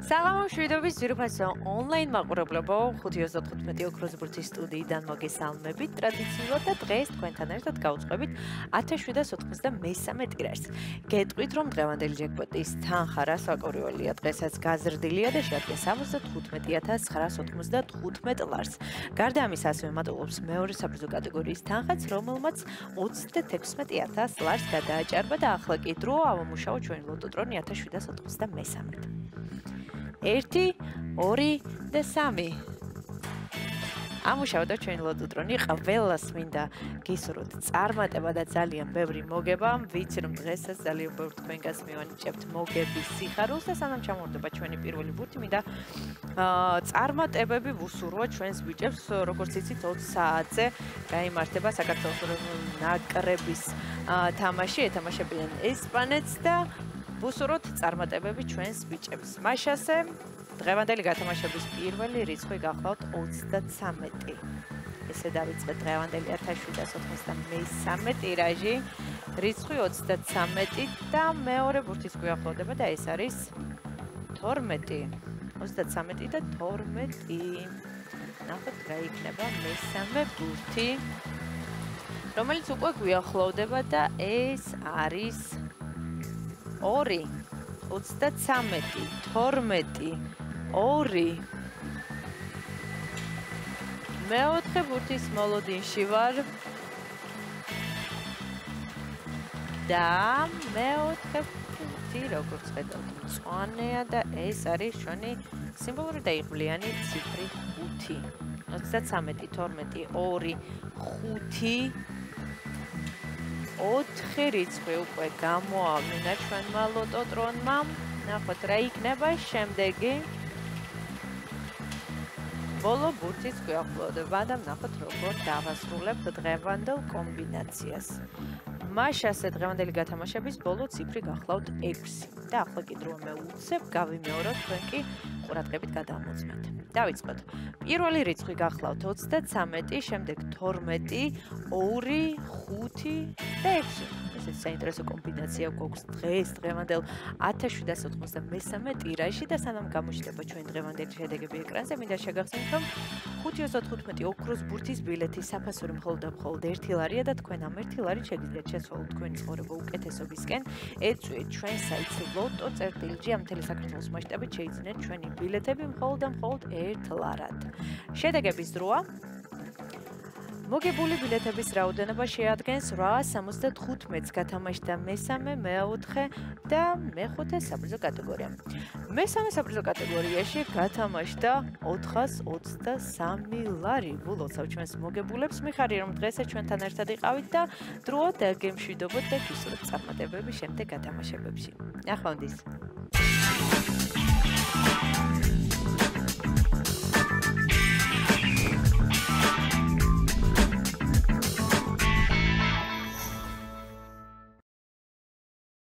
საღამო მშვიდობის ძვირფასო ონლაინ მაყურებლებო 5-25 ოქროს ბურთის სტუდიიდან მოგესალმებით ტრადიციულად და დღეს თქვენთან ერთად გავუძღვებით 1793 ტირაჟს. გეტყვით რომ დღევანდელი ჯეკპოტის თანხა რას ვაკურველია დღესაც გაზრდილია და შეადგენს 75995 ლარს. გარდა ამისა ასევე მატულობს მეორე საფრთხო კატეგორიის თანხაც, რომელმაც 36000 ლარს გადააჭარბა და ახლა კი დრო ავამუშაო ჩვენი ლოტოტრონი 1793. 1, 2 და 3. ამუშავდა ჩვენი ლოტოტრონი, ყველას მინდა გისურვოთ წარმატება და ძალიან ბევრი მოგება. ვიცი რომ დღესაც ძალიან ბევრი თქვენგანს მივანიჭებთ მოგების სიხარულს და სანამ ჩამოვარდება ჩვენი პირველი ბურთი, მინდა წარმატებები ვუსურვოთ ჩვენს ბიჭებს, როგორც იცით 20 საათზე გაიმართება საქართველოს ნაკრების თამაში, ეთამაშებიან ესპანეთს და ვუსურვოთ წარმატებები ჩვენს ბიჭებს. მაშასე დღევანდელი გათამაშების პირველი რიცხვი გახლავთ 33. ესე დავიწყეთ დღევანდელი 1793 ტირაჟი. რიცხვი 33 და მეორე ბურთის გვიახლოვდება და ეს არის 12. 33 და 12. ნახოთ რა იქნება მესამე ბურთი, რომელიც უკვე გვიახლოვდება და ეს არის 2, 33, 12, 2. მეოთხე ბურთის მოლოდინში ვარ და მეოთხე ბურთი როგორც ხედავთ მწვანეა და ეს არის ჩვენი სიმბოლური და იღბლიანი ციფრი 5. 33, 12, 2, 5. 4 რიცხვი უკვე გამოავლინა ჩვენმა ლოტოტრონმა. ნახოთ რა იქნება შემდეგი. ბოლო ბურთის გვიახლოვდება და ნახოთ როგორ დავასრულებთ დღევანდელ კომბინაციას. მაშასე დღევანდელი გათამაშების ბოლო ციფრი გახლავთ 6 და ახლა კი დრო მევუცებ, გავიმეოროთ, თქვენ კი ყურადღებით გადამოწმეთ. დავიწყოთ. პირველი რიცხვი გახლავთ 33, შემდეგ 12, 2, 5 და 6. ესეც საინტერესო კომბინაცია გვაქვს დღეს დღევანდელ 1793 ტირაჟში და სანამ გამოჩნდება ჩვენი დღევანდელი შედეგები ეკრანზე, მინდა შეგახსენოთ, რომ 5-25 ოქროს ბურთის ბილეთი საფასური მხოლოდ და მხოლოდ 1 ლარია და თქვენ ამ 1 ლარით შეგიძლიათ შეცვალოთ თქვენი ცხოვრება უკეთესობისკენ. ეწვიეთ ჩვენ საიტს lotto.gr ამ მთელი საქართველოს მასშტაბით შეიძინეთ ჩვენი ბილეთები მხოლოდ და მხოლოდ 1 ლარად. შედეგების დროა. მოგებული ბილეთების რაოდენობა შეადგენს 875-ს გათამაშდა მესამე, მეოთხე და მეხუთე საფრთხო კატეგორია. მესამე საფრთხო კატეგორიაში გათამაშდა 423 ლარი. ვილოცავ ჩვენს მოგებულებს, მიხარია რომ დღესაც ჩვენთან ერთად იყავით და დრო დაგემშვიდობოთ და გისურვებთ წარმატებები შემდეგ გათამაშებებში. ნახვამდის.